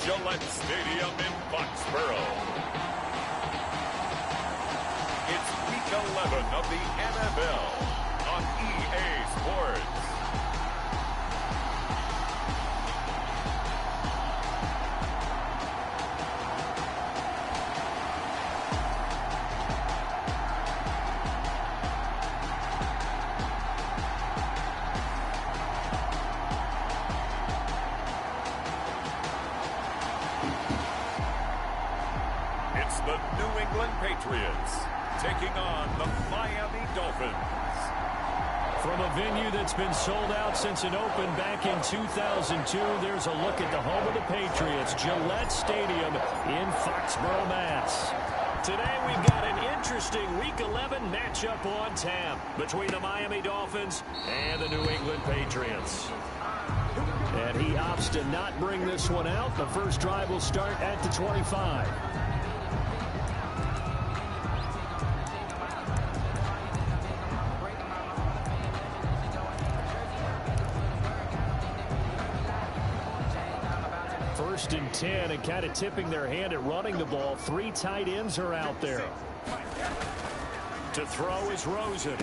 Gillette Stadium in Foxborough. It's Week 11 of the MML on EA Sports. It's the New England Patriots taking on the Miami Dolphins. From a venue that's been sold out since it opened back in 2002, there's a look at the home of the Patriots, Gillette Stadium in Foxborough, Mass. Today we've got an interesting Week 11 matchup on tap between the Miami Dolphins and the New England Patriots. And he opts to not bring this one out. The first drive will start at the 25. First and 10, and kind of tipping their hand at running the ball. Three tight ends are out there. To throw is Rosen.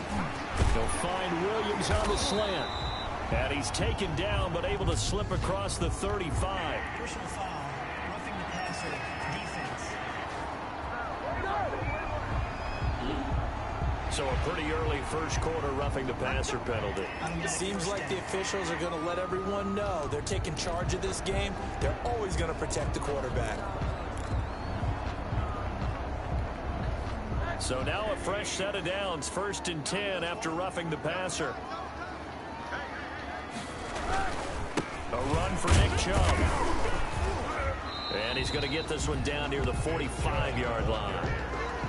They'll find Williams on the slant. And he's taken down, but able to slip across the 35. Personal foul, roughing the passer, defense. So a pretty early first quarter roughing the passer penalty. Seems like the officials are going to let everyone know they're taking charge of this game. They're always going to protect the quarterback. So now a fresh set of downs. First and 10 after roughing the passer. A run for Nick Chubb. And he's going to get this one down near the 45-yard line.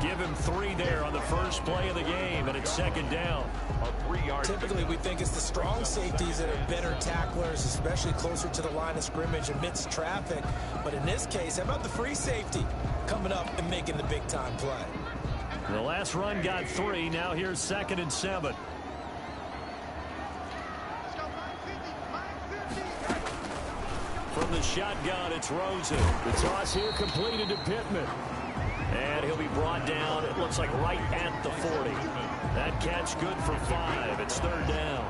Give him 3 there on the first play of the game, and it's second down. A 3-yard. Typically, we think it's the strong safeties that are better tacklers, especially closer to the line of scrimmage amidst traffic. But in this case, how about the free safety coming up and making the big-time play? The last run got 3. Now here's second and 7. From the shotgun, it's Rosen. The toss here completed to Pittman. And he'll be brought down, it looks like right at the 40. That catch good for 5. It's third down.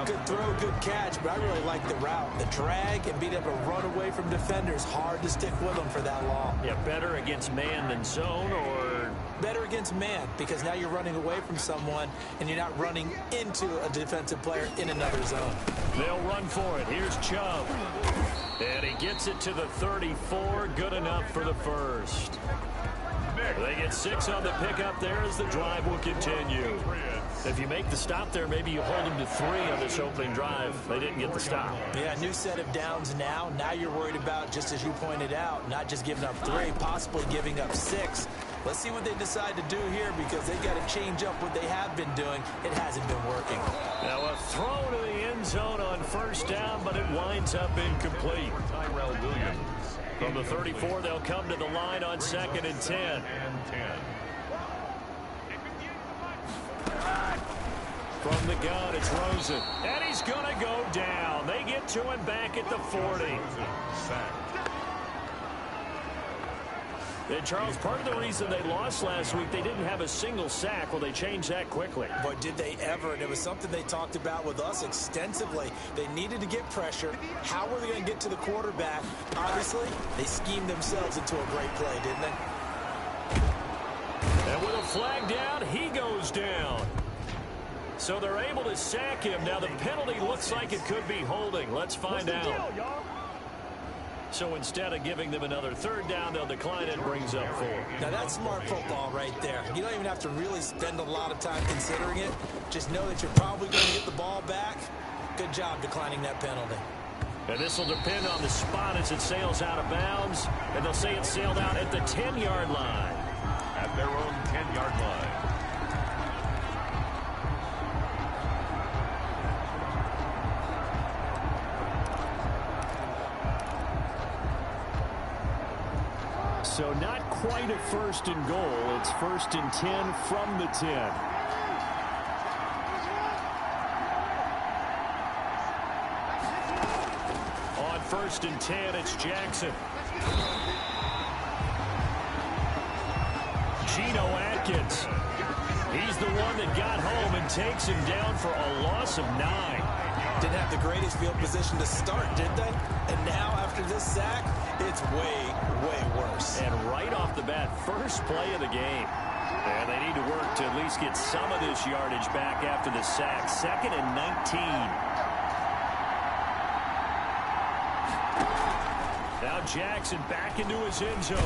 Good throw, good catch, but I really like the route. The drag and being able to run away from defenders. Hard to stick with them for that long. Yeah, better against man than zone, or? Better against man, because now you're running away from someone and you're not running into a defensive player in another zone. They'll run for it. Here's Chubb. And he gets it to the 34. Good enough for the first. They get 6 on the pickup there as the drive will continue. If you make the stop there, maybe you hold them to 3 on this opening drive. They didn't get the stop. Yeah, new set of downs now. Now you're worried about, just as you pointed out, not just giving up 3, possibly giving up 6. Let's see what they decide to do here, because they've got to change up what they have been doing. It hasn't been working. Now a throw to the end zone on first down, but it winds up incomplete. Tyrell Williams. From the 34, they'll come to the line on second and 10. From the gun, it's Rosen. And he's going to go down. They get to him back at the 40. And Charles, part of the reason they lost last week, they didn't have a single sack. Well, they changed that quickly. But did they ever? And it was something they talked about with us extensively. They needed to get pressure. How were they going to get to the quarterback? Obviously, they schemed themselves into a great play, didn't they? And with a flag down, he goes down. So they're able to sack him. Now the penalty looks like it could be holding. Let's find out. So instead of giving them another third down, they'll decline it. Brings up 4. Now that's smart football right there. You don't even have to really spend a lot of time considering it. Just know that you're probably going to get the ball back. Good job declining that penalty. And this will depend on the spot as it sails out of bounds. And they'll say it sailed out at the 10-yard line. At their own 10-yard line. So not quite a first and goal. It's first and 10 from the 10. On first and 10. It's Jackson. Geno Atkins. He's the one that got home and takes him down for a loss of 9. Didn't have the greatest field position to start, did they? And now, after this sack, it's way, way worse. And right off the bat, first play of the game. And they need to work to at least get some of this yardage back after the sack. 2nd and 19. Now Jackson back into his end zone.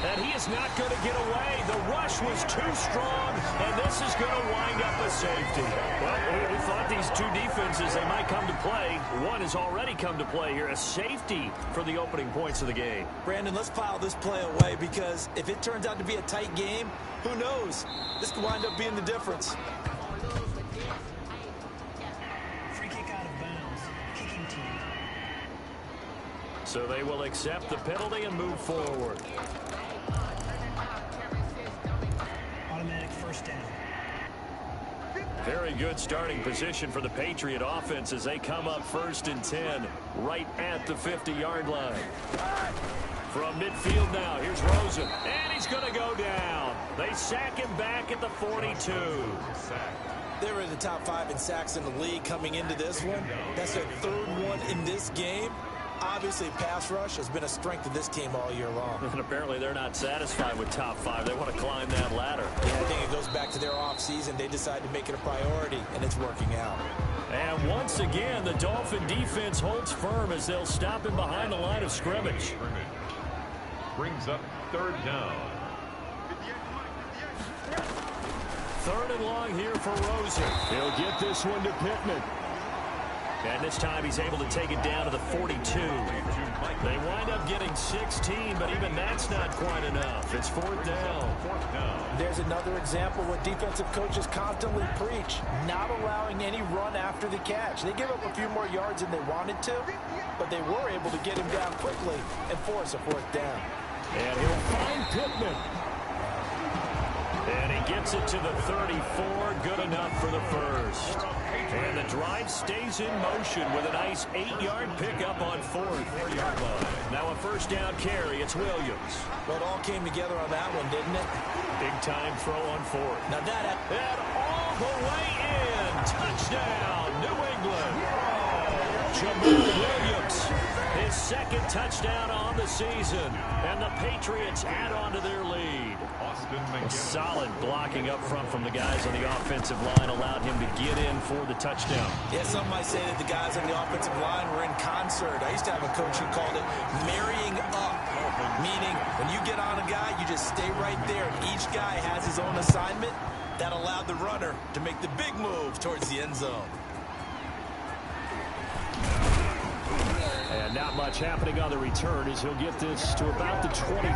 And he is not going to get away. The rush was too strong, and this is going to wind up a safety. Well, we thought these two defenses, they might come to play. One has already come to play here, a safety for the opening points of the game. Brandon, let's file this play away because if it turns out to be a tight game, who knows? This could wind up being the difference. Free kick out of bounds. Kicking team. So they will accept the penalty and move forward. Automatic first down. Very good starting position for the Patriot offense as they come up 1st and 10 right at the 50-yard line. From midfield now, here's Rosen, and he's going to go down. They sack him back at the 42. They were in the top 5 in sacks in the league coming into this one. That's their 3rd one in this game. Obviously, pass rush has been a strength of this team all year long. And apparently they're not satisfied with top 5. They want to climb that ladder. Yeah, I think it goes back to their offseason. They decided to make it a priority, and it's working out. And once again, the Dolphin defense holds firm as they'll stop him behind the line of scrimmage. Brings up 3rd down. 3rd and long here for Rosen. He'll get this one to Pittman. And this time he's able to take it down to the 42. They wind up getting 16, but even that's not quite enough. It's 4th down. There's another example what defensive coaches constantly preach, not allowing any run after the catch. They give up a few more yards than they wanted to, but they were able to get him down quickly and force a 4th down. And he'll find Pittman. And he gets it to the 34. Good enough for the first. And the drive stays in motion with a nice 8-yard pickup on 4th. Now a first down carry. It's Williams. Well, it all came together on that one, didn't it? Big time throw on 4th. Now that... And all the way in. Touchdown, New England. Jamal Williams. His 2nd touchdown on the season. And the Patriots add on to their lead. Solid blocking up front from the guys on the offensive line allowed him to get in for the touchdown. Yeah, some might say that the guys on the offensive line were in concert. I used to have a coach who called it marrying up, meaning when you get on a guy, you just stay right there. Each guy has his own assignment. That allowed the runner to make the big move towards the end zone. And not much happening on the return as he'll get this to about the 23.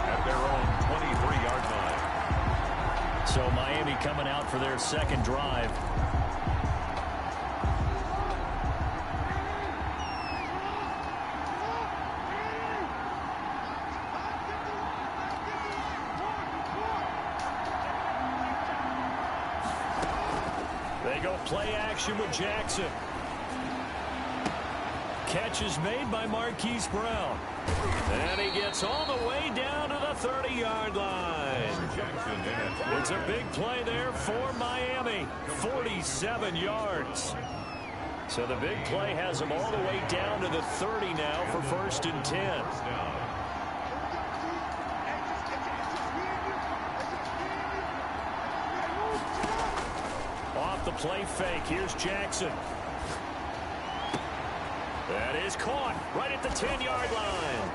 At their own 23-yard line. So Miami coming out for their 2nd drive. They go play action with Jackson. Catch is made by Marquise Brown. And he gets all the way down to the 30-yard line. It's a big play there for Miami. 47 yards. So the big play has him all the way down to the 30 now for 1st and 10. Off the play fake. Here's Jackson. That is caught right at the 10-yard line.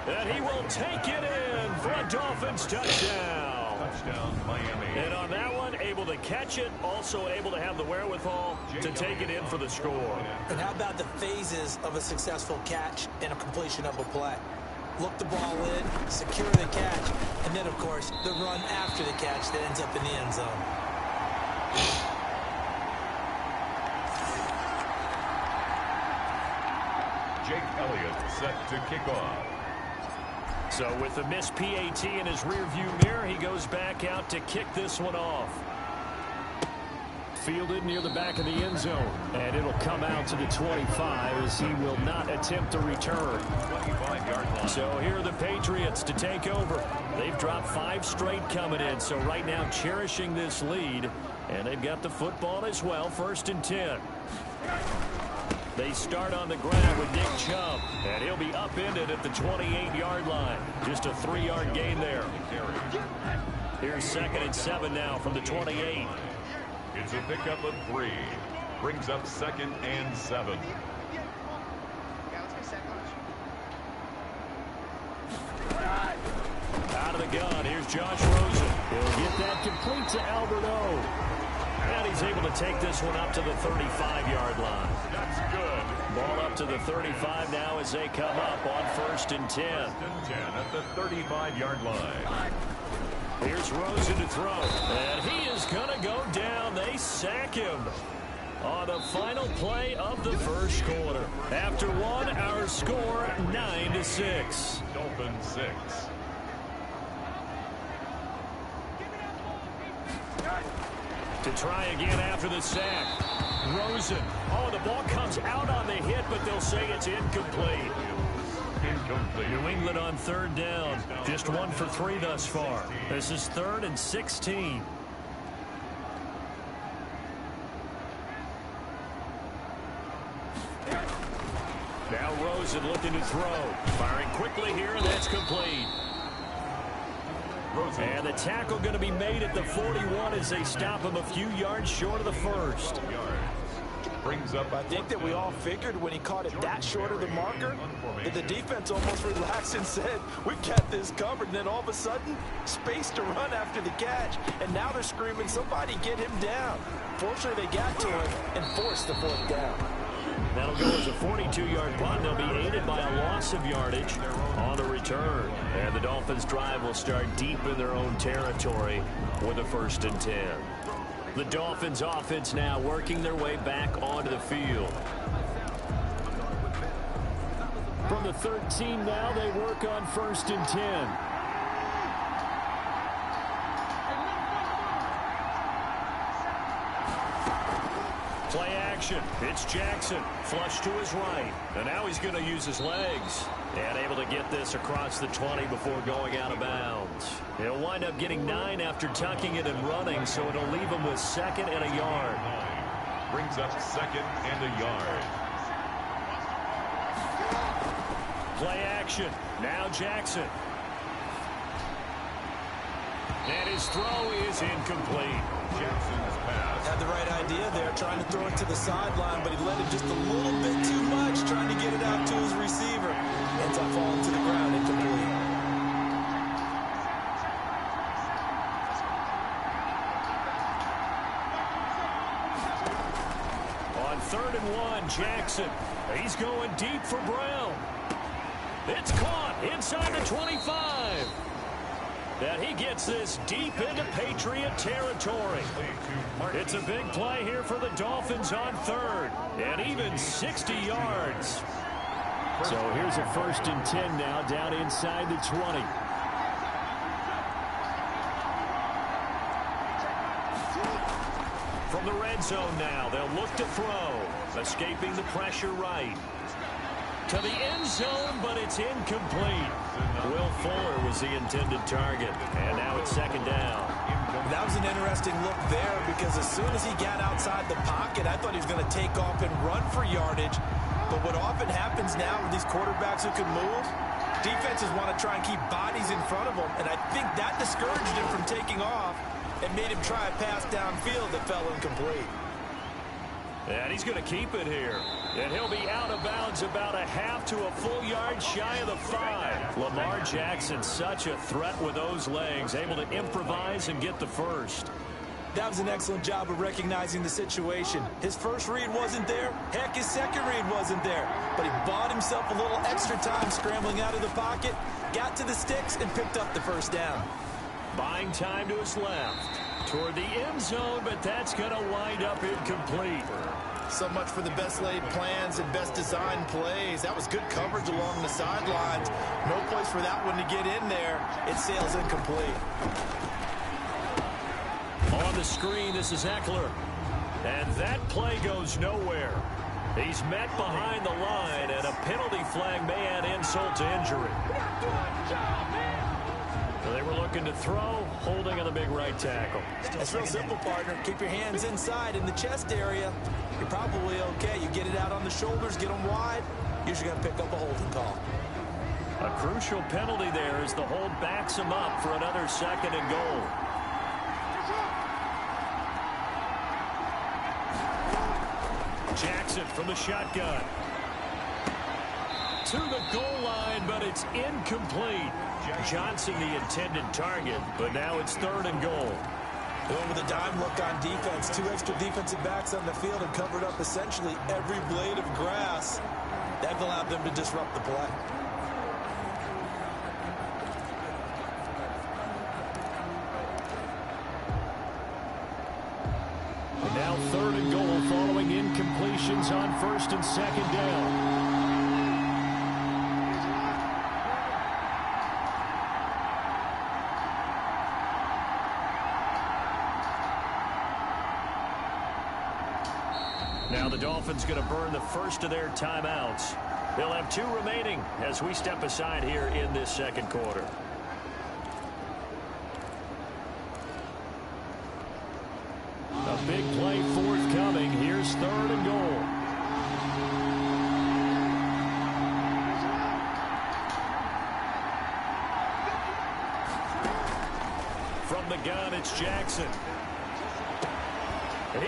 And he will take it in for a Dolphins touchdown. Touchdown, Miami. And on that one, able to catch it, also able to have the wherewithal to take it in for the score. And how about the phases of a successful catch and a completion of a play? Look the ball in, secure the catch, and then, of course, the run after the catch that ends up in the end zone. Jake Elliott set to kick off. So with the missed PAT in his rearview mirror, he goes back out to kick this one off. fielded near the back of the end zone. And it'll come out to the 25 as he will not attempt to return. 25-yard line. So here are the Patriots to take over. They've dropped 5 straight coming in. So right now cherishing this lead. And they've got the football as well. 1st and 10. They start on the ground with Nick Chubb. And he'll be upended at the 28-yard line. Just a 3-yard gain there. Here's 2nd and 7 now from the 28. It's a pickup of 3. Brings up 2nd and 7. Out of the gun, here's Josh Rosen. He'll get that complete to Albert O. And he's able to take this one up to the 35-yard line. That's good. Ball up to the 35 now as they come up on 1st and 10. 1st and 10 at the 35-yard line. Here's Rosen to throw. And he is going to go down. They sack him on the final play of the 1st quarter. After one, our score 9-6. Dolphins 6. To try again after the sack. Rosen. Oh, the ball comes out on the hit, but they'll say it's incomplete. Incomplete. New England on 3rd down. Just 1 for 3 thus far. This is 3rd and 16. Now Rosen looking to throw. Firing quickly here, and that's complete. And the tackle going to be made at the 41 as they stop him a few yards short of the 1st. Brings up. I think that we all figured when he caught it that short of the marker that the defense almost relaxed and said, we've got this covered. And then all of a sudden, space to run after the catch. And now they're screaming, somebody get him down. Fortunately, they got to him and forced the 4th down. That'll go as a 42-yard punt. They'll be aided by a loss of yardage on the return. And the Dolphins' drive will start deep in their own territory with a 1st and 10. The Dolphins' offense now working their way back onto the field. From the 13 now, they work on 1st and 10. Play action. It's Jackson. Flush to his right. And now he's going to use his legs. And able to get this across the 20 before going out of bounds. He'll wind up getting 9 after tucking it and running, so it'll leave him with 2nd and a yard. Brings up 2nd and a yard. Play action. Now Jackson. And his throw is incomplete. Jackson's pass. Had the right idea there, trying to throw it to the sideline, but he let it just a little bit too much, trying to get it out to his receiver. Ends up falling to the ground, incomplete. On 3rd and 1, Jackson. He's going deep for Brown. It's caught inside the 25. That he gets this deep into Patriot territory. It's a big play here for the Dolphins on 3rd. And even 60 yards. So here's a 1st and 10 now down inside the 20. From the red zone now, they'll look to throw. Escaping the pressure right. To the end zone, but it's incomplete. Will Fuller was the intended target. And now it's 2nd down. That was an interesting look there because as soon as he got outside the pocket, I thought he was going to take off and run for yardage. But what often happens now with these quarterbacks who can move, defenses want to try and keep bodies in front of them. And I think that discouraged him from taking off and made him try a pass downfield that fell incomplete. And he's going to keep it here. And he'll be out of bounds about a half to a full yard shy of the 5. Lamar Jackson, such a threat with those legs, able to improvise and get the 1st. That was an excellent job of recognizing the situation. His first read wasn't there. Heck, his second read wasn't there. But he bought himself a little extra time scrambling out of the pocket, got to the sticks, and picked up the 1st down. Buying time to his left. Toward the end zone, but that's going to wind up incomplete. So much for the best laid plans and best designed plays. That was good coverage along the sidelines. No place for that one to get in there. It sails incomplete. On the screen, this is Eckler. And that play goes nowhere. He's met behind the line, and a penalty flag may add insult to injury. So they were looking to throw, holding on the big right tackle. It's real simple, partner. Keep your hands inside in the chest area. You're probably okay. You get it out on the shoulders, get them wide. Usually going to pick up a holding call. A crucial penalty there as the hold backs him up for another 2nd and goal. Jackson from the shotgun. To the goal line, but it's incomplete. Johnson the intended target, but now it's 3rd and goal. Going with a dime look on defense. 2 extra defensive backs on the field and covered up essentially every blade of grass. That allowed them to disrupt the play. And now 3rd and goal following incompletions on 1st and 2nd down. Now the Dolphins going to burn the first of their timeouts. They'll have 2 remaining as we step aside here in this 2nd quarter. A big play forthcoming. Here's 3rd and goal. From the gun, it's Jackson.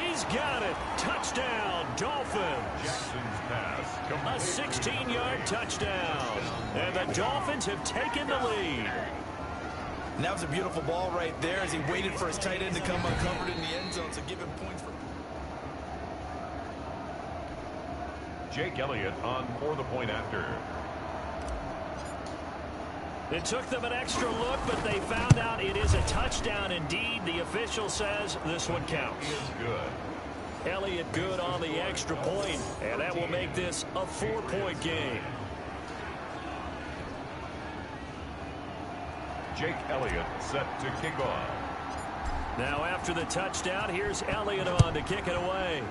He's got it. Touchdown, Dolphins. Jackson's pass. A 16-yard touchdown. And the Dolphins have taken the lead. And that was a beautiful ball right there as he waited for his tight end to come uncovered in the end zone, so give him points for. Jake Elliott on for the point after. It took them an extra look, but they found out it is a touchdown indeed. The official says this one counts. He is good. Elliott good on the extra point, and that will make this a 4-point game. Jake Elliott set to kick off. Now after the touchdown, here's Elliott on to kick it away.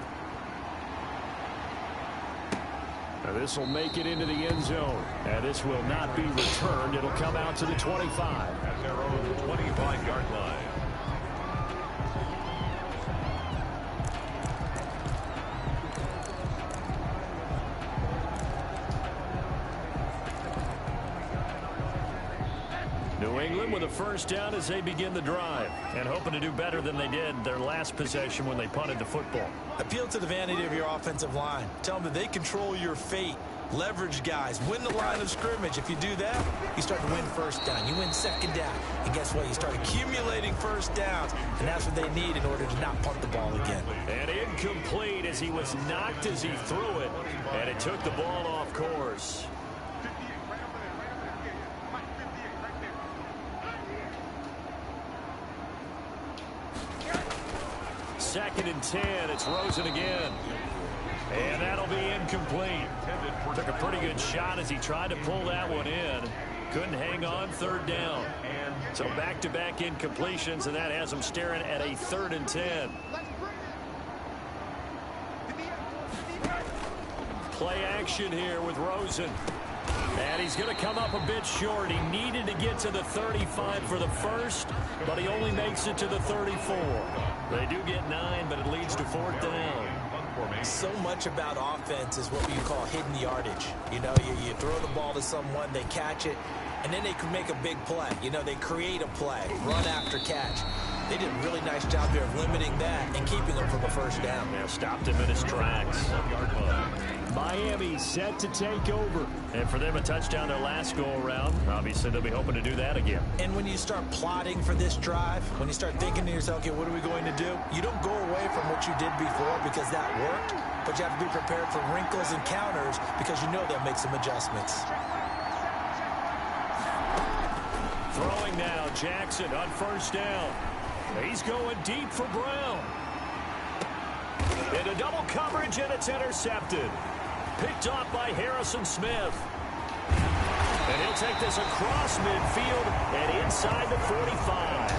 Now this will make it into the end zone, and this will not be returned. It'll come out to the 25. At their own 25-yard line. New England with a first down as they begin the drive, and hoping to do better than they did their last possession when they punted the football. Appeal to the vanity of your offensive line. Tell them that they control your fate. Leverage guys. Win the line of scrimmage. If you do that, you start to win first down. You win 2nd down. And guess what? You start accumulating first downs. And that's what they need in order to not punt the ball again. And incomplete as he was knocked as he threw it. And it took the ball off course. Second and 10. It's Rosen again. And that'll be incomplete. Took a pretty good shot as he tried to pull that one in. Couldn't hang on 3rd down. So back-to-back incompletions, and that has him staring at a 3rd and 10. Play action here with Rosen. And he's going to come up a bit short. He needed to get to the 35 for the first, but he only makes it to the 34. They do get 9, but it leads to 4th down. So much about offense is what you call hidden yardage. You know, you throw the ball to someone, they catch it, and then they can make a big play. You know, they create a play, run after catch. They did a really nice job here of limiting that and keeping him from a first down. They stopped him in his tracks. Miami set to take over. And for them, a touchdown their last go-around. Obviously, they'll be hoping to do that again. And when you start plotting for this drive, when you start thinking to yourself, okay, what are we going to do? You don't go away from what you did before because that worked, but you have to be prepared for wrinkles and counters because you know they'll make some adjustments. Throwing now, Jackson on first down. He's going deep for Brown. Into double coverage, and it's intercepted. Picked off by Harrison Smith. And he'll take this across midfield and inside the 45.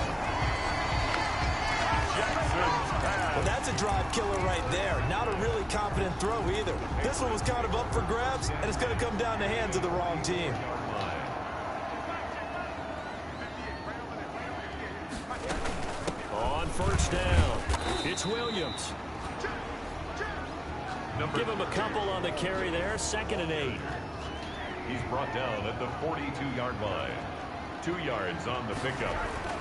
Jackson's pass. Well, that's a drive killer right there. Not a really confident throw either. This one was kind of up for grabs, and it's going to come down the hands of the wrong team. On first down, it's Williams. Give him a couple on the carry there, 2nd and 8. He's brought down at the 42-yard line. 2 yards on the pickup.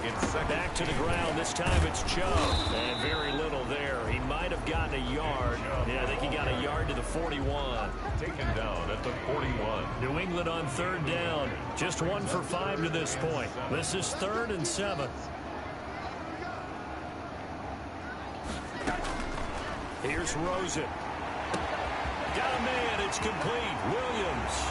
It's second. Back to the ground. This time it's Chubb. And very little there. He might have gotten a yard. Yeah, I think he got a yard to the 41. Taken down at the 41. New England on 3rd down. Just 1 for 5 to this point. This is 3rd and 7. Here's Rosen. Got a man. It's complete. Williams.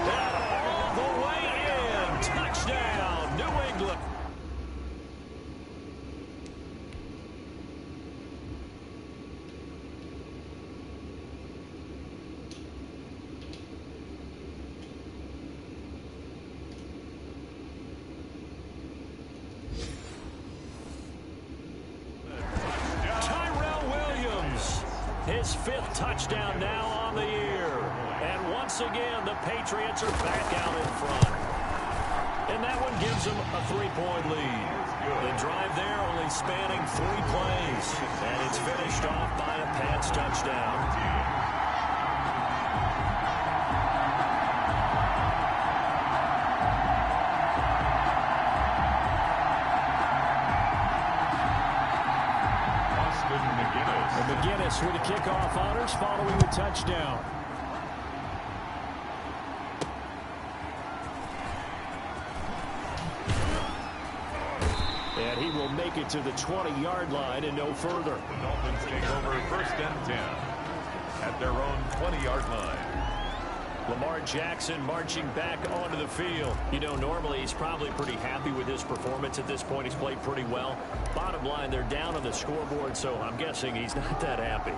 All the way in. Touchdown, New England. His 5th touchdown now on the year. And once again, the Patriots are back out in front. And that one gives them a 3-point lead. The drive there only spanning 3 plays. And it's finished off by a Pats touchdown. McGinnis with the kickoff honors following the touchdown. And he will make it to the 20-yard line and no further. The Dolphins take over 1st and 10 at their own 20-yard line. Lamar Jackson marching back onto the field. You know, normally he's probably pretty happy with his performance at this point. He's played pretty well. Bottom line, they're down on the scoreboard, so I'm guessing he's not that happy.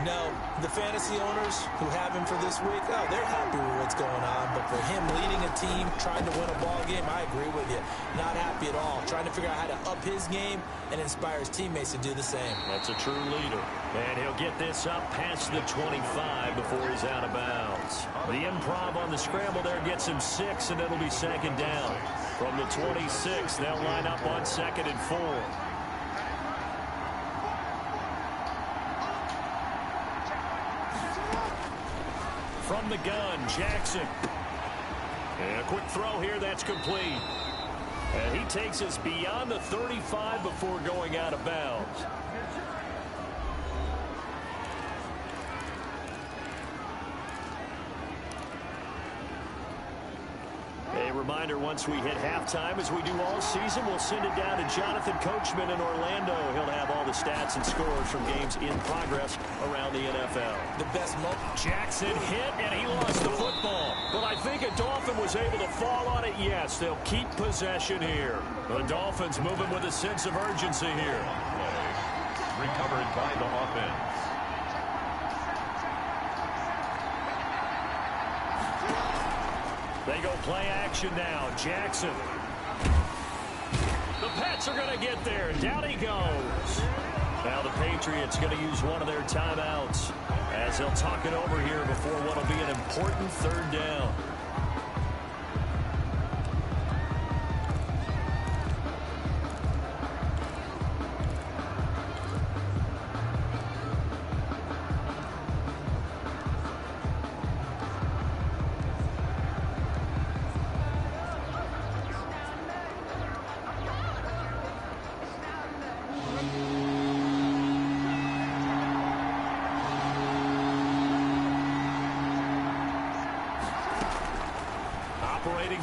No, the fantasy owners who have him for this week, oh, they're happy with what's going on. But for him leading a team, trying to win a ball game, I agree with you. Not happy at all. Trying to figure out how to up his game and inspire his teammates to do the same. That's a true leader. And he'll get this up past the 25 before he's out of bounds. The improv on the scramble there gets him 6, and it'll be 2nd down. From the 26, they'll line up on 2nd and 4. From the gun, Jackson. And a quick throw here, that's complete. And he takes us beyond the 35 before going out of bounds. A reminder, once we hit halftime, as we do all season, we'll send it down to Jonathan Coachman in Orlando. He'll have all the stats and scores from games in progress around the NFL. The best moment. Jackson hit, and he lost the football. But I think a Dolphin was able to fall on it. Yes, they'll keep possession here. The Dolphins moving with a sense of urgency here. Recovered by the offense. They go play action now. Jackson. The Pats are going to get there. Down he goes. Now the Patriots going to use one of their timeouts as they'll talk it over here before what will be an important 3rd down.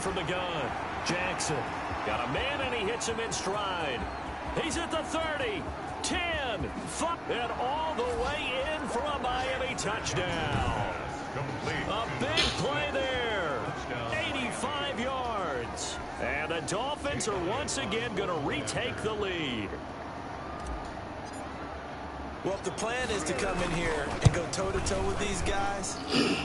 From the gun, Jackson got a man, and he hits him in stride. He's at the 30, 10, 5, and all the way in for a Miami touchdown. A big play there. 85 yards. And the Dolphins are once again going to retake the lead. Well, if the plan is to come in here and go toe-to-toe with these guys,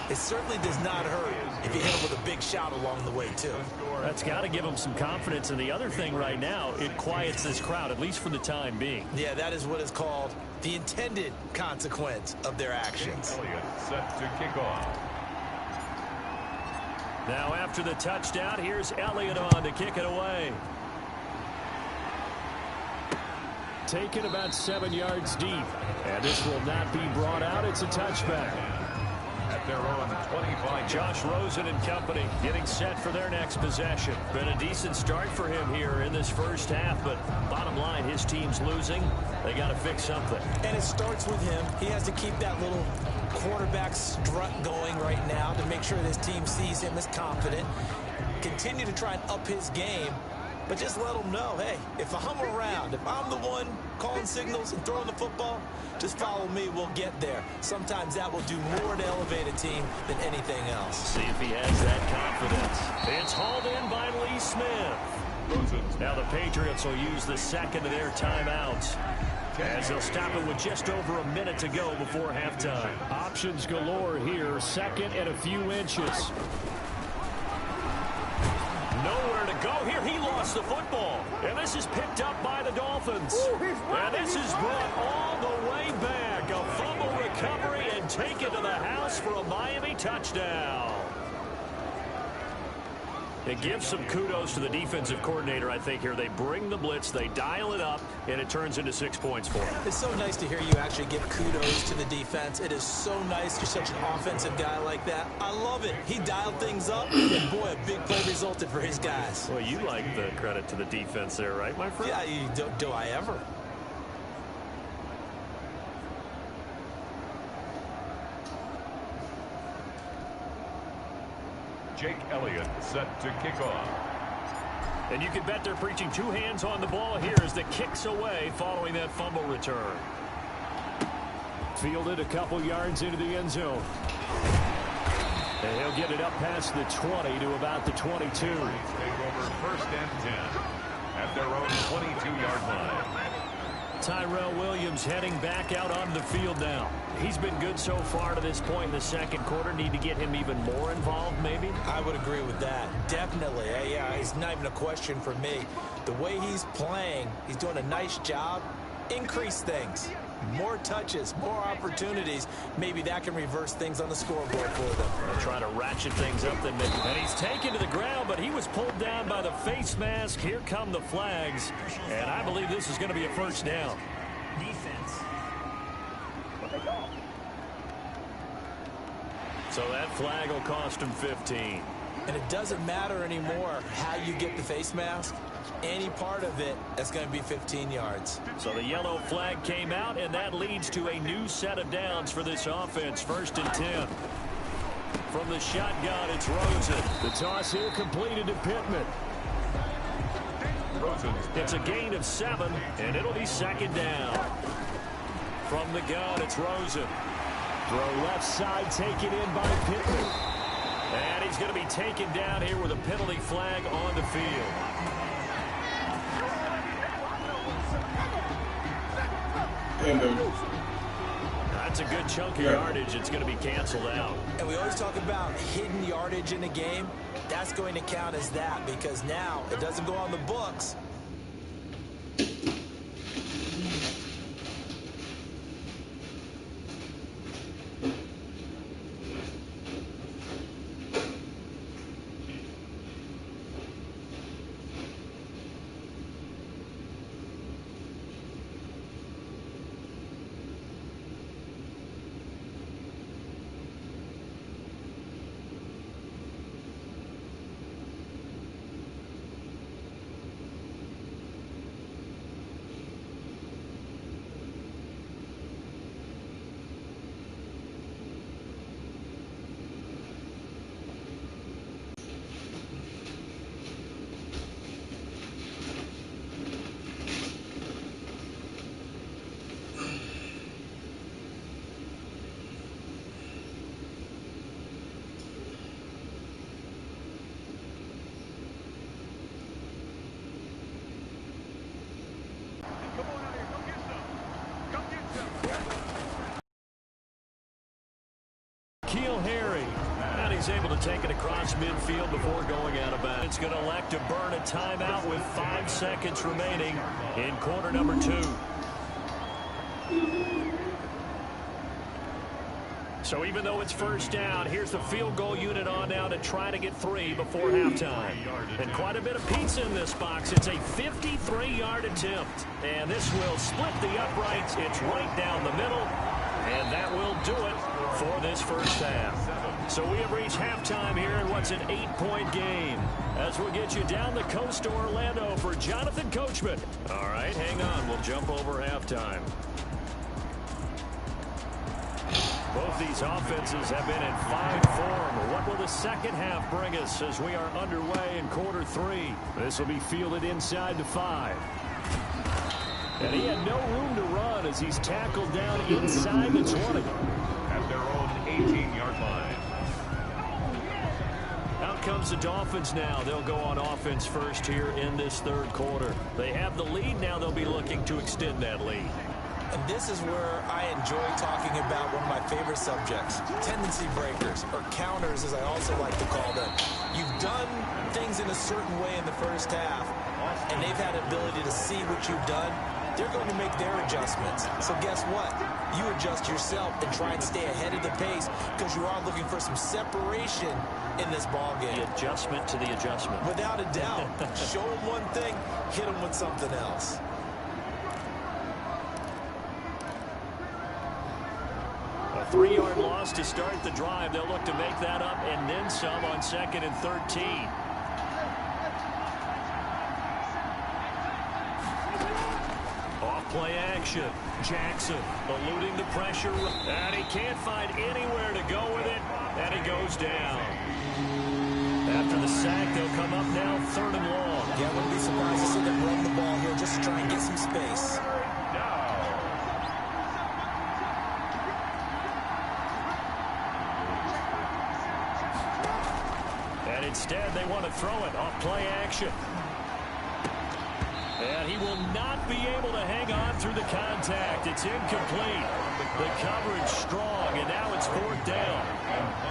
it certainly does not hurt if you hit them with a big shout along the way, too. That's got to give them some confidence. And the other thing right now, it quiets this crowd, at least for the time being. Yeah, that is what is called the intended consequence of their actions. Elliott set to kick off. Now after the touchdown, here's Elliott on to kick it away. Taken about 7 yards deep. And this will not be brought out. It's a touchback. At their own 25. Josh Rosen and company getting set for their next possession. Been a decent start for him here in this first half, but bottom line, his team's losing. They got to fix something. And it starts with him. He has to keep that little quarterback strut going right now to make sure this team sees him as confident. Continue to try and up his game. But just let them know, hey, if I'm around, if I'm the one calling signals and throwing the football, just follow me, we'll get there. Sometimes that will do more to elevate a team than anything else. See if he has that confidence. It's hauled in by Lee Smith. Now the Patriots will use the second of their timeouts, as they'll stop it with just over a minute to go before halftime. Options galore here, second and a few inches. Nowhere to go here. He lost the football. And this is picked up by the Dolphins. And this is brought all the way back. A fumble recovery and taken to the house for a Miami touchdown. It gives some kudos to the defensive coordinator, I think, here. They bring the blitz, they dial it up, and it turns into 6 points for them. It's so nice to hear you actually give kudos to the defense. It is so nice you're such an offensive guy like that. I love it. He dialed things up, and boy, a big play resulted for his guys. Well, you like the credit to the defense there, right, my friend? Yeah, do I ever? Jake Elliott set to kick off. And you can bet they're preaching two hands on the ball here as the kick's away following that fumble return. Fielded a couple yards into the end zone. And he'll get it up past the 20 to about the 22. Take over first and 10 at their own 22-yard line. Tyrell Williams heading back out on the field now. He's been good so far to this point in the second quarter. Need to get him even more involved, maybe? I would agree with that. Definitely. Yeah, it's not even a question for me. The way he's playing, he's doing a nice job. Increase things. More touches, more opportunities. Maybe that can reverse things on the scoreboard for them. They'll try to ratchet things up then. And he's taken to the ground, but he was pulled down by the face mask. Here come the flags. And I believe this is going to be a first down. Defense. So that flag will cost him 15. And it doesn't matter anymore how you get the face mask. Any part of it, that's going to be 15 yards. So the yellow flag came out, and that leads to a new set of downs for this offense. First and 10. From the shotgun, it's Rosen. The toss here completed to Pittman. It's a gain of 7, and it'll be second down. From the gun, it's Rosen. Throw left side, taken in by Pittman. And he's going to be taken down here with a penalty flag on the field. That's a good chunk of yardage. It's going to be canceled out. And we always talk about hidden yardage in a game. That's going to count as that because now it doesn't go on the books. N'Keal Harry. And he's able to take it across midfield before going out of bounds. It's going to elect to burn a timeout with 5 seconds remaining in quarter number 2. So even though it's first down, here's the field goal unit on now to try to get 3 before halftime. And quite a bit of pizza in this box. It's a 53-yard attempt. And this will split the uprights. It's right down the middle. And that will do it for this first half. So we have reached halftime here in what's an 8-point game. As we'll get you down the coast to Orlando for Jonathan Coachman. All right, hang on. We'll jump over halftime. Both these offenses have been in fine form. What will the second half bring us as we are underway in quarter 3? This will be fielded inside the 5. And he had no room to run as he's tackled down inside the 20. At their own 18-yard line. Out comes the Dolphins now. They'll go on offense first here in this third quarter. They have the lead. Now they'll be looking to extend that lead. And this is where I enjoy talking about one of my favorite subjects, tendency breakers, or counters as I also like to call them. You've done things in a certain way in the first half, and they've had the ability to see what you've done. They're going to make their adjustments. So guess what? You adjust yourself and try and stay ahead of the pace because you are looking for some separation in this ball game. The adjustment to the adjustment. Without a doubt. Show them one thing, hit them with something else. A 3-yard loss to start the drive. They'll look to make that up and then some on 2nd and 13. Off-play action. Jackson eluding the pressure. And he can't find anywhere to go with it. And he goes down. After the sack, they'll come up now 3rd and long. Yeah, I wouldn't be surprised to see them run the ball here just to try and get some space. Instead, they want to throw it off play action. And he will not be able to hang on through the contact. It's incomplete. The coverage strong, and now it's 4th down.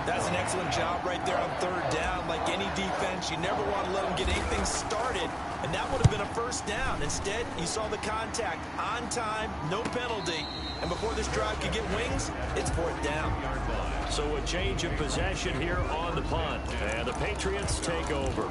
That's an excellent job right there on 3rd down. Like any defense, you never want to let them get anything started, and that would have been a 1st down. Instead, you saw the contact on time, no penalty, and before this drive could get wings, it's 4th down. So a change of possession here on the punt. And the Patriots take over.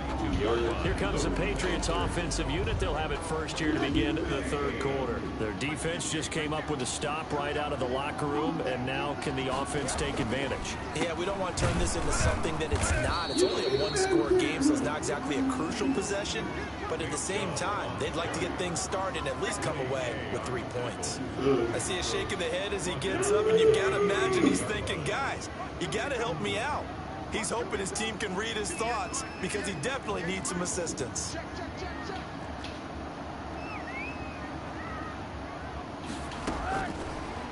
Here comes the Patriots offensive unit. They'll have it first here to begin the third quarter. Their defense just came up with a stop right out of the locker room. And now can the offense take advantage? Yeah, we don't want to turn this into something that it's not. It's only a one-score game, so it's not exactly a crucial possession. But at the same time, they'd like to get things started and at least come away with 3 points. I see a shake of the head as he gets up, and you've got to imagine he's thinking, guys, you got to help me out. He's hoping his team can read his thoughts because he definitely needs some assistance.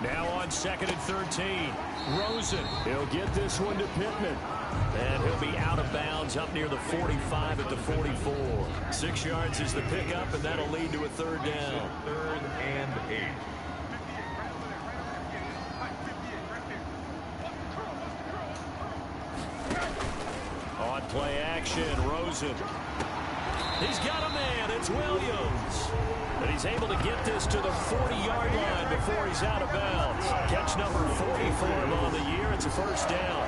Now on 2nd and 13. Rosen. He'll get this one to Pittman. And he'll be out of bounds up near the 45 at the 44. 6 yards is the pickup, and that'll lead to a 3rd down. 3rd and 8. On play action, Rosen. He's got a man. It's Williams. And he's able to get this to the 40-yard line before he's out of bounds. Catch number 44 on the year. It's a 1st down.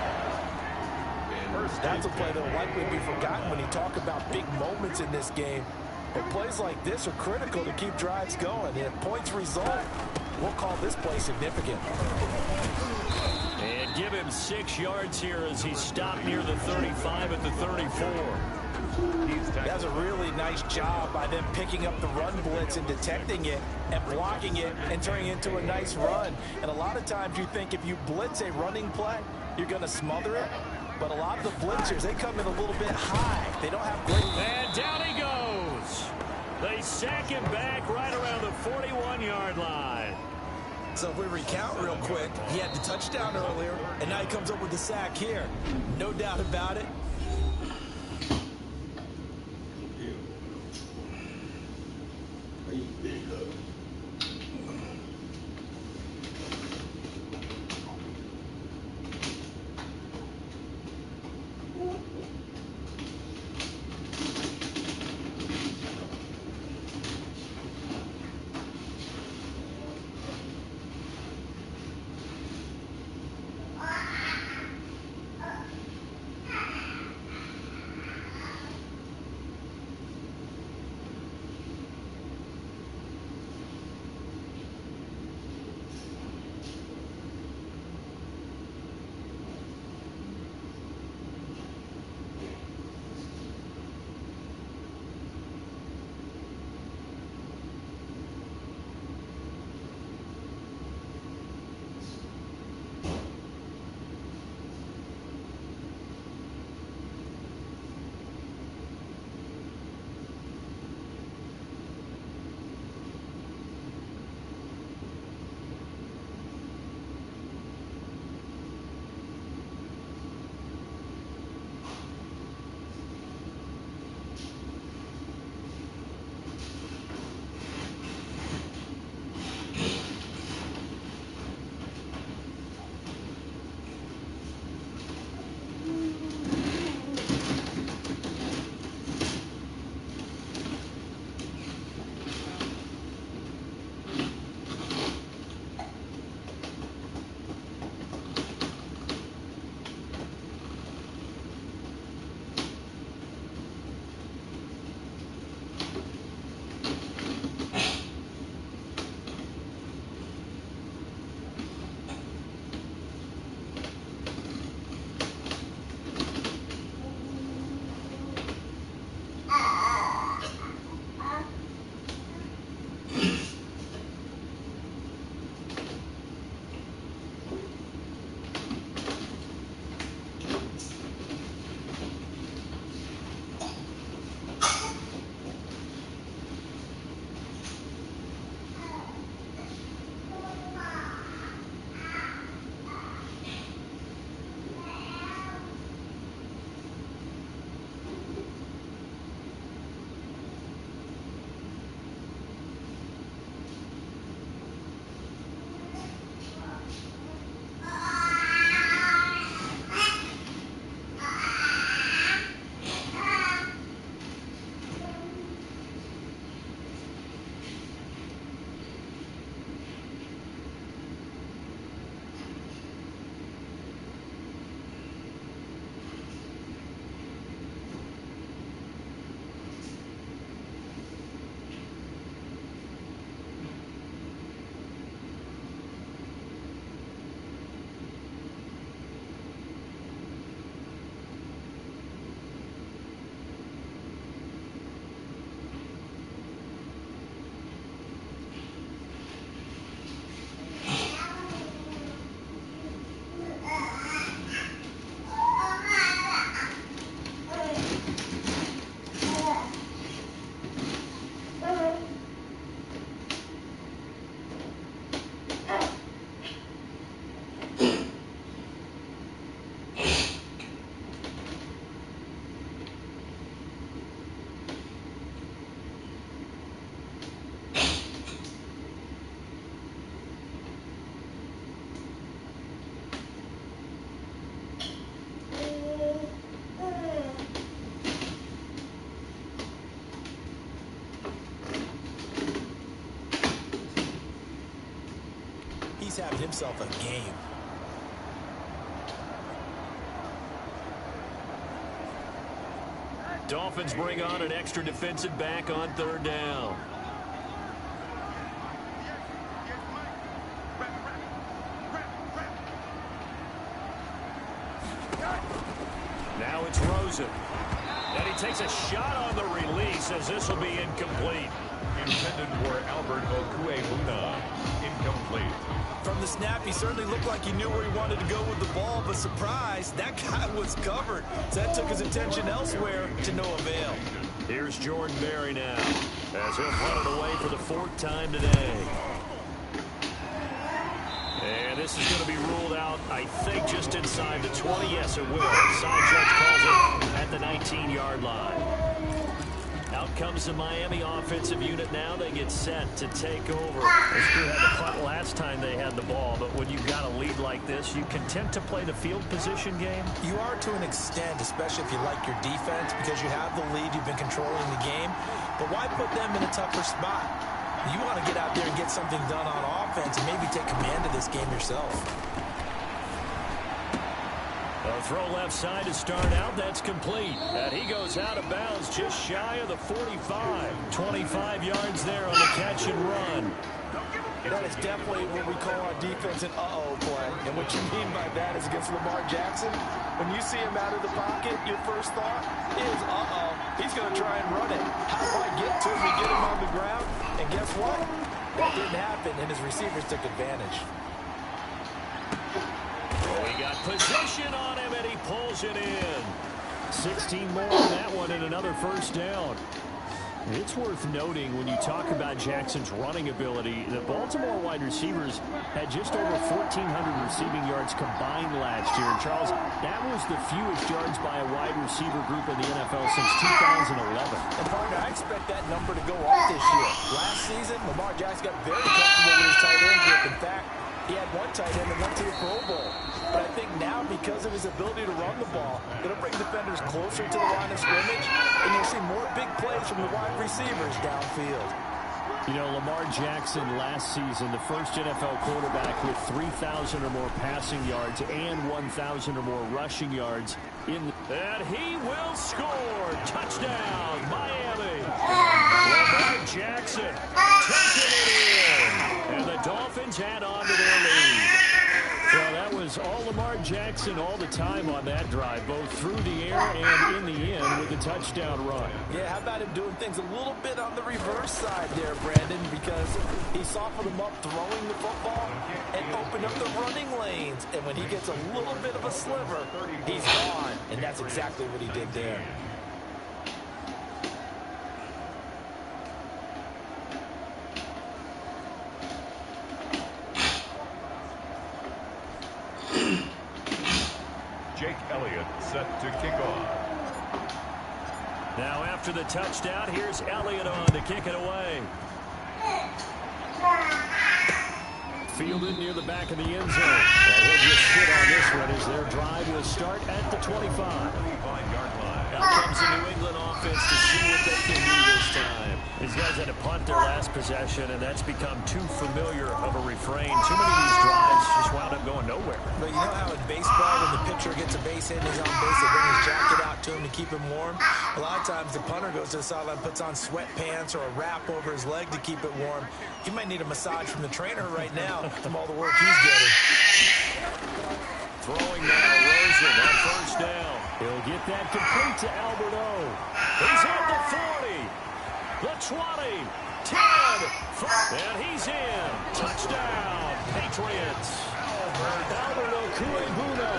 That's a play that will likely be forgotten when you talk about big moments in this game. But plays like this are critical to keep drives going. And if points result, we'll call this play significant. And give him 6 yards here as he's stopped near the 35 at the 34. That's a really nice job by them picking up the run blitz and detecting it and blocking it and turning it into a nice run. And a lot of times you think if you blitz a running play, you're going to smother it. But a lot of the blitzers, they come in a little bit high. They don't have great... And down he goes. They sack him back right around the 41-yard line. So if we recount real quick, he had the touchdown earlier, and now he comes up with the sack here. No doubt about it. he's having himself a game. Dolphins bring on an extra defensive back on 3rd down. Now it's Rosen. And he takes a shot on the release as this will be incomplete. Intended for Albert Okuebuna. Incomplete. From the snap, he certainly looked like he knew where he wanted to go with the ball, but surprise, that guy was covered. So that took his attention elsewhere to no avail. Here's Jordan Berry now as he'll punt it away for the 4th time today. And this is going to be ruled out, I think, just inside the 20. Yes, it will. Side judge calls it at the 19-yard line. Out comes the Miami offensive unit now. They get set to take over. This crew had the punt last time they had the ball, but when you've got a lead like this, you content to play the field position game? You are to an extent, especially if you like your defense, because you have the lead, you've been controlling the game. But why put them in a tougher spot? You want to get out there and get something done on offense and maybe take command of this game yourself. A throw left side to start out. That's complete. And he goes out of bounds just shy of the 45. 25 yards there on the catch and run. That is definitely what we call our defense an uh-oh play. And what you mean by that is against Lamar Jackson. When you see him out of the pocket, your first thought is, uh-oh, he's going to try and run it. How do I get to him and get him on the ground? And guess what? That didn't happen, and his receivers took advantage. Oh, he got position on him, and he pulls it in. 16 more on that one and another 1st down. It's worth noting when you talk about Jackson's running ability, the Baltimore wide receivers had just over 1,400 receiving yards combined last year. And Charles, that was the fewest yards by a wide receiver group in the NFL since 2011. And partner, I expect that number to go up this year. Last season, Lamar Jackson got very comfortable with his tight end group. In fact, he had one tight end that went to the Pro Bowl. But I think now, because of his ability to run the ball, it'll bring defenders closer to the line of scrimmage, and you'll see more big plays from the wide receivers downfield. You know, Lamar Jackson last season, the first NFL quarterback with 3,000 or more passing yards and 1,000 or more rushing yards. And he will score. Touchdown, Miami. Lamar Jackson taking it in. And the Dolphins add on to their lead. Well, that was all Lamar Jackson all the time on that drive, both through the air and in the end with the touchdown run. Yeah, how about him doing things a little bit on the reverse side there, Brandon, because he softened him up throwing the football and opened up the running lanes. And when he gets a little bit of a sliver, he's gone. And that's exactly what he did there. Jake Elliott set to kick off. Now after the touchdown, here's Elliott on to kick it away. Fielded near the back of the end zone. And he'll just sit on this one as their drive will start at the 25. 25-yard line. Out comes the New England offense to see what they can do this time. These guys had to punt their last possession, and that's become too familiar of a refrain. Too many of these drives just wound up going nowhere. But you know how in baseball, when the pitcher gets a base hit and he's on base, they bring his jacket out to him to keep him warm? A lot of times the punter goes to the sideline, puts on sweatpants or a wrap over his leg to keep it warm. He might need a massage from the trainer right now from all the work he's getting. Throwing now, Rosen on 1st down. He'll get that complete to Albert O. He's at the 40, the 20, 10, and he's in. Touchdown, Patriots. Albert Okuebuna,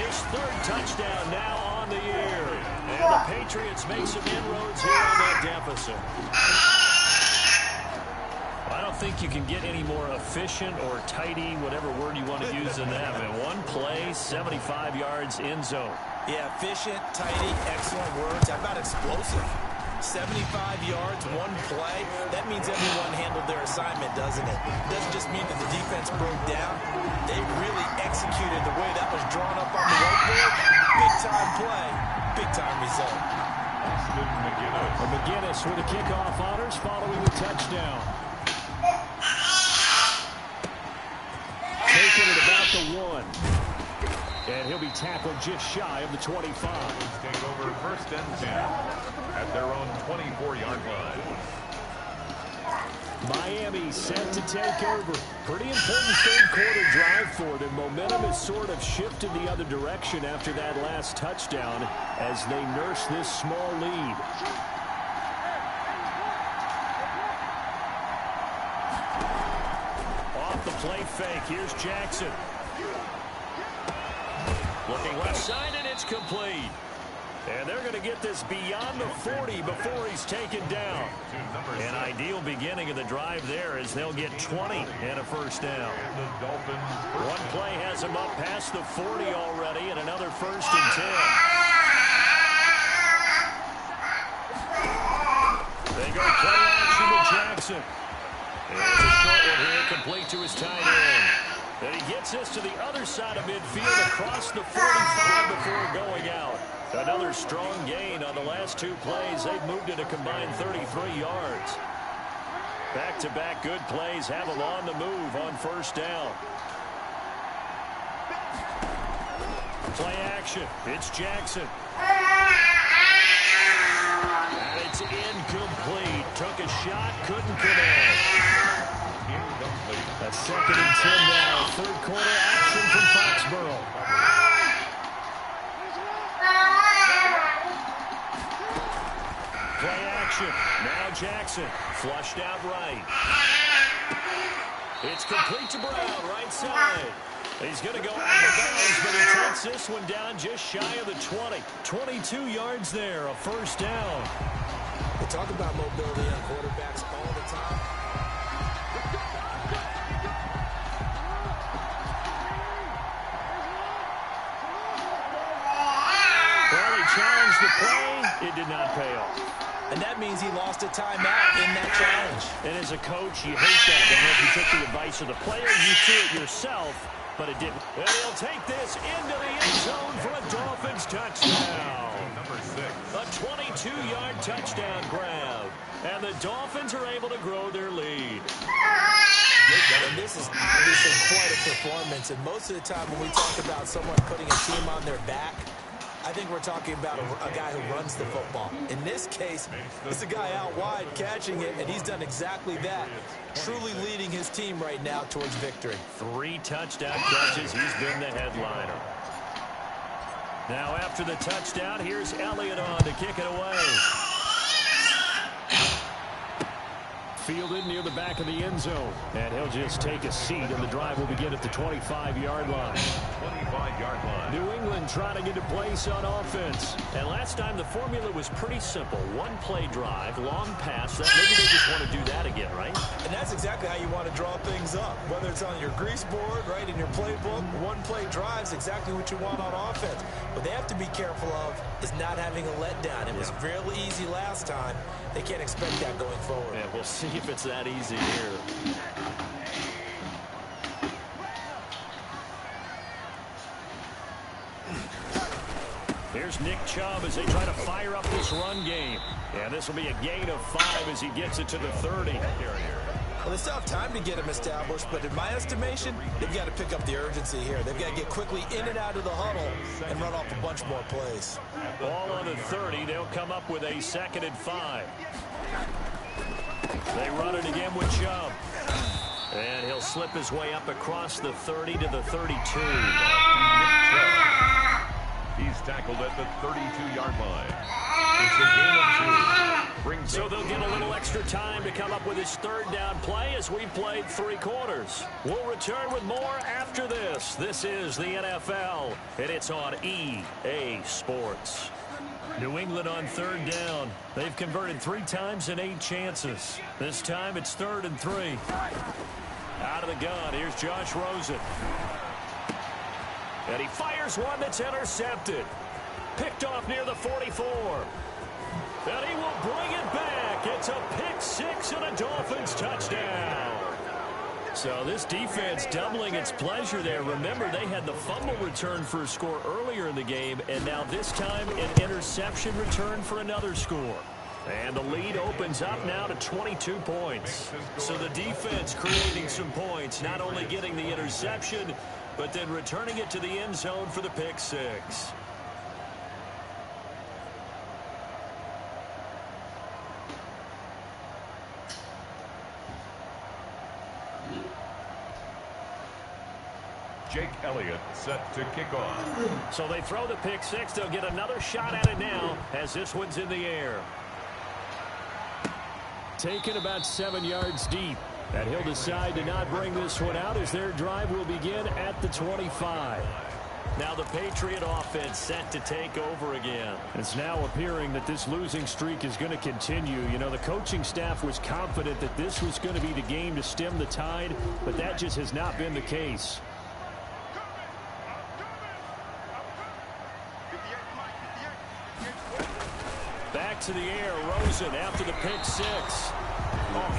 his 3rd touchdown now on the year. And the Patriots make some inroads here on that deficit. I don't think you can get any more efficient or tidy, whatever word you want to use in that. Man, one play, 75 yards, end zone. Yeah, efficient, tidy, excellent words. How about explosive? 75 yards, one play. That means everyone handled their assignment, doesn't it? It doesn't just mean that the defense broke down. They really executed the way that was drawn up on the whiteboard. Big-time play, big-time result. McGinnis with the kickoff honors following the touchdown. And he'll be tackled just shy of the 25. Take over 1st and 10 at their own 24-yard line. Miami set to take over. Pretty important third-quarter drive for them. Momentum has sort of shifted the other direction after that last touchdown as they nurse this small lead. Off the play fake. Here's Jackson. Looking left side, and it's complete. And they're going to get this beyond the 40 before he's taken down. An ideal beginning of the drive there as they'll get 20 and a first down. One play has them up past the 40 already, and another 1st and 10. They go play action to Jackson. And it's a short one here, complete to his tight end. And he gets this to the other side of midfield across the 45 before going out. Another strong gain on the last 2 plays. They've moved it a combined 33 yards. Back-to-back good plays have them on the move on 1st down. Play action. It's Jackson. And it's incomplete. Took a shot, couldn't connect. A 2nd and 10 now. 3rd quarter action from Foxborough. Play action. Now Jackson. Flushed out right. It's complete to Brown, right side. He's going to go out of bounds, but he takes this one down just shy of the 20. 22 yards there, a 1st down. They talk about mobility on quarterbacks all the time. Well, he challenged the play. It did not pay off. And that means he lost a timeout in that challenge. And as a coach, you hate that. I don't know if you took the advice of the player, you threw it yourself, but it didn't. And he'll take this into the end zone for a Dolphins touchdown. Number 6. A 22-yard touchdown grab. And the Dolphins are able to grow their lead. And this is obviously quite a performance. And most of the time when we talk about someone putting a team on their back, I think we're talking about a guy who runs the football. In this case, it's a guy out wide catching it, and he's done exactly that, truly leading his team right now towards victory. 3 touchdown catches. He's been the headliner. Now after the touchdown, here's Elliott on to kick it away. Fielded near the back of the end zone. And he'll just take a seat, and the drive will begin at the 25-yard line. 25-yard line. New England trying to get a place on offense. And last time the formula was pretty simple. 1-play drive, long pass. Maybe they just want to do that again, right? And that's exactly how you want to draw things up. Whether it's on your grease board, right, in your playbook, 1-play drive is exactly what you want on offense. What they have to be careful of is not having a letdown. It was really easy last time. They can't expect that going forward. Yeah, we'll see if it's that easy here. Here's Nick Chubb as they try to fire up this run game. And this will be a gain of 5 as he gets it to the 30. Well, they still have time to get him established, but in my estimation, they've got to pick up the urgency here. They've got to get quickly in and out of the huddle and run off a bunch more plays. Ball on the 30. They'll come up with a 2nd and 5. They run it again with Chubb. And he'll slip his way up across the 30 to the 32. He's tackled at the 32-yard line. It's a gain of 2. So they'll get a little extra time to come up with his 3rd down play as we played 3 quarters. We'll return with more after this. This is the NFL, and it's on EA Sports. New England on 3rd down. They've converted 3 times in 8 chances. This time it's 3rd and 3. Out of the gun, here's Josh Rosen. And he fires one that's intercepted. Picked off near the 44. And he will bring it back. It's a pick 6 and a Dolphins touchdown. So this defense doubling its pleasure there. Remember, they had the fumble return for a score earlier in the game, and now this time an interception return for another score. And the lead opens up now to 22 points. So the defense creating some points, not only getting the interception, but then returning it to the end zone for the pick six. Jake Elliott set to kick off. So they throw the pick six. They'll get another shot at it now as this one's in the air. Taken about 7 yards deep. And he'll decide to not bring this one out as their drive will begin at the 25. Now the Patriot offense set to take over again. It's now appearing that this losing streak is going to continue. You know, the coaching staff was confident that this was going to be the game to stem the tide, but that just has not been the case. Back to the air, Rosen after the pick six.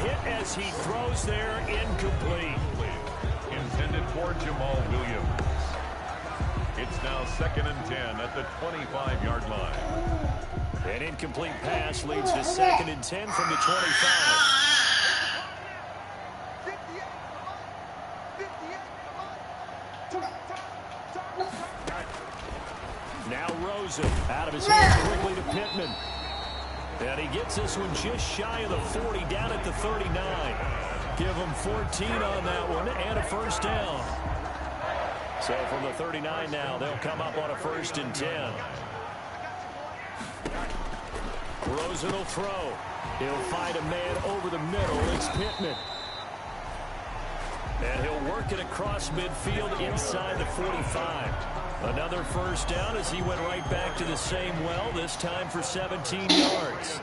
Hit as he throws there, incomplete. Intended for Jamal Williams. It's now 2nd and 10 at the 25-yard line. An incomplete pass leads to 2nd and 10 from the 25. Now Rosen out of his hands quickly to Pittman. And he gets this one just shy of the 40, down at the 39. Give him 14 on that one and a first down. So from the 39 now, they'll come up on a 1st and 10. Rosen will throw. He'll find a man over the middle. It's Pittman. And he'll work it across midfield inside the 45. Another first down as he went right back to the same well, this time for 17 yards.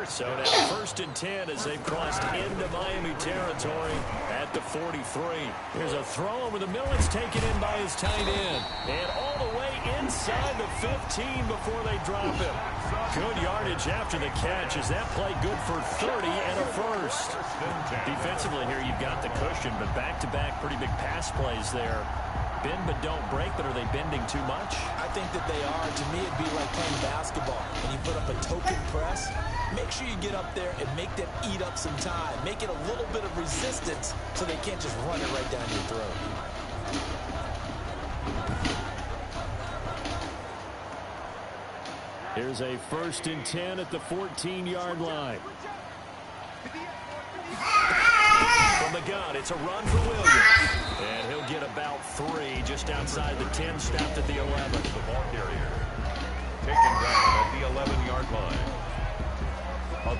So now 1st and 10 as they've crossed into Miami territory at the 43. Here's a throw over the middle. It's taken in by his tight end. And all the way inside the 15 before they drop him. Good yardage after the catch. Is that play good for 30 and a first? Defensively here you've got the cushion, but back-to-back pretty big pass plays there. Bend but don't break, but are they bending too much? I think that they are. To me, it'd be like playing basketball. When you put up a token press, make sure you get up there and make them eat up some time. Make it a little bit of resistance so they can't just run it right down your throat. Here's a 1st and 10 at the 14-yard line. From the gun, it's a run for Williams. And he'll get about 3 just outside the 10, stopped at the 11. The ball carrier taken down at the 11-yard line. A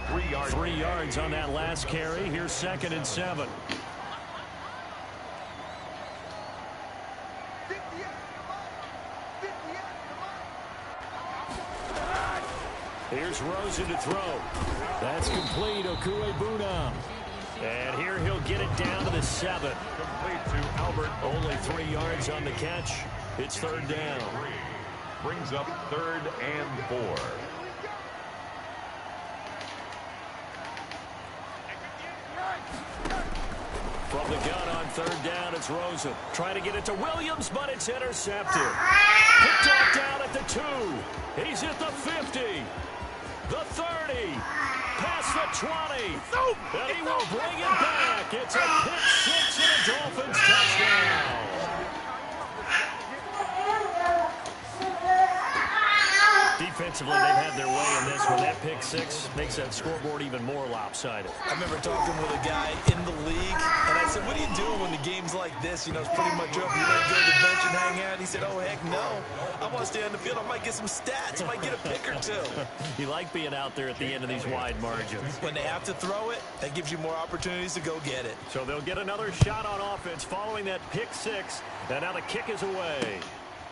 3 yards on that last carry. Here's 2nd and 7. Here's Rosen to throw. That's complete. Okuebuna. And here he'll get it down to the 7. Complete to Albert. Only 3 yards on the catch. It's 3rd down. Brings up 3rd and 4. From the gun on 3rd down, it's Rosen. Trying to get it to Williams, but it's intercepted. Picked off down at the 2. He's at the 50. The 30. Past the 20. And he will bring it back. It's a pick six and a Dolphins touchdown. Defensively, they've had their way in this one. That pick six makes that scoreboard even more lopsided. I remember talking with a guy in the league, and I said, what are you doing when the game's like this? You know, it's pretty much up. You want to go to the bench and hang out? He said, oh, heck no. I want to stay on the field. I might get some stats. I might get a pick or two. You like being out there at the end of these wide margins. When they have to throw it, that gives you more opportunities to go get it. So they'll get another shot on offense following that pick six. And now the kick is away.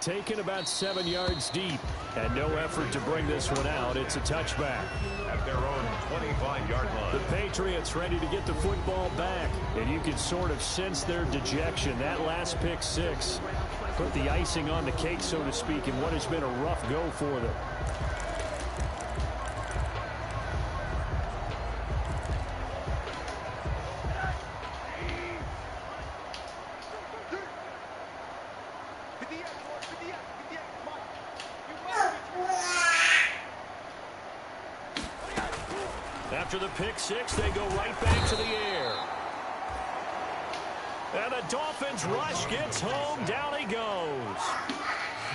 Taken about 7 yards deep, and no effort to bring this one out. It's a touchback. At their own 25-yard line. The Patriots ready to get the football back, and you can sort of sense their dejection. That last pick six put the icing on the cake, so to speak, in what has been a rough go for them. After the pick six, they go right back to the air. And the Dolphins rush gets home. Down he goes.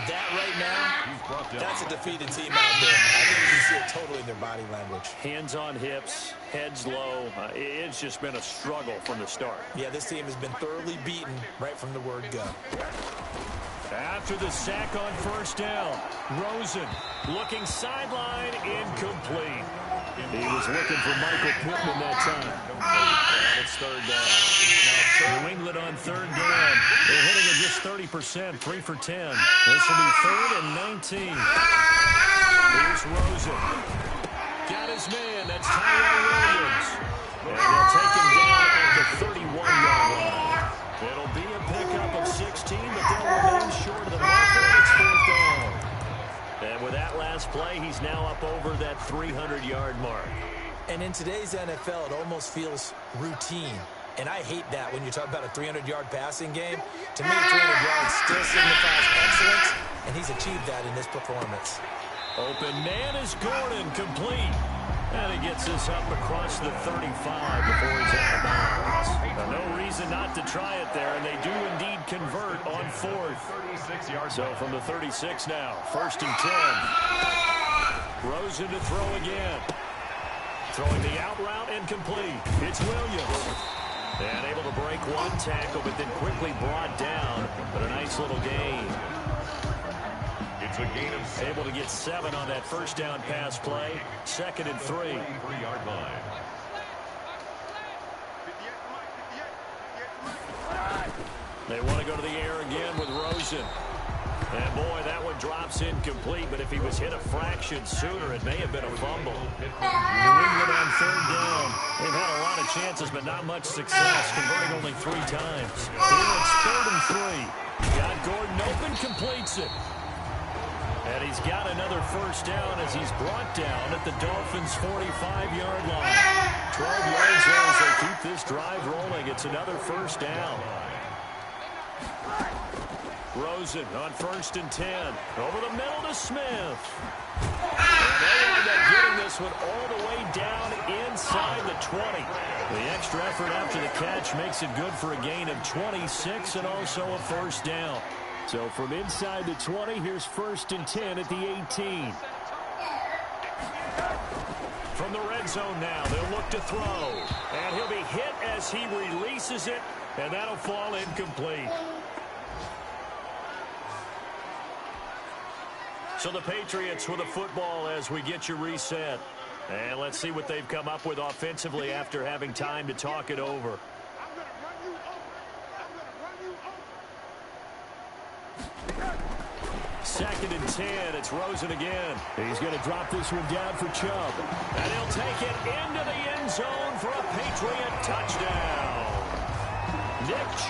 That right now, that's a defeated team out there. I think you can see it totally in their body language. Hands on hips, heads low. It's just been a struggle from the start. Yeah, this team has been thoroughly beaten right from the word go. After the sack on first down, Rosen looking sideline, incomplete. He was looking for Michael Pittman that time. And it's third down. New England on third down. They're hitting at just 30%, 3 for 10. This will be 3rd and 19. Here's Rosen. Got his man. That's Tyrell Williams. And they'll take him down at the 31-yard line. It'll be a pickup of 16, but they'll remain short of the mark, and it's 4th down. And with that last play, he's now up over that 300-yard mark. And in today's NFL, it almost feels routine. And I hate that when you talk about a 300-yard passing game. To me, 300 yards still signifies excellence, and he's achieved that in this performance. Open man is Gordon, complete. And he gets this up across the 35 before he's out of bounds. No reason not to try it there, and they do indeed convert on 4th. So from the 36 now, 1st and 10. Rosen to throw again. Throwing the out route and complete. It's Williams. And able to break one tackle, but then quickly brought down. But a nice little gain. It's a gain of 7. Able to get 7 on that first down pass play. 2nd and 3. 3-yard line. They want to go to the air again with Rosen. And boy, that one drops incomplete, but if he was hit a fraction sooner, it may have been a fumble. New England on third down. They've had a lot of chances, but not much success, converting only 3 times. Here it's 3rd and 3. Got Gordon open, completes it. And he's got another first down as he's brought down at the Dolphins' 45-yard line. 12 yards there as they keep this drive rolling. It's another first down. Rosen on 1st and 10. Over the middle to Smith. And they wind up getting this one all the way down inside the 20. The extra effort after the catch makes it good for a gain of 26 and also a first down. So from inside the 20, here's 1st and 10 at the 18. From the red zone now, they'll look to throw. And he'll be hit as he releases it, and that'll fall incomplete. So the Patriots with the football as we get you reset. And let's see what they've come up with offensively after having time to talk it over. 2nd and 10. It's Rosen again. He's going to drop this one down for Chubb. And he'll take it into the end zone for a Patriot touchdown. Nick Chubb.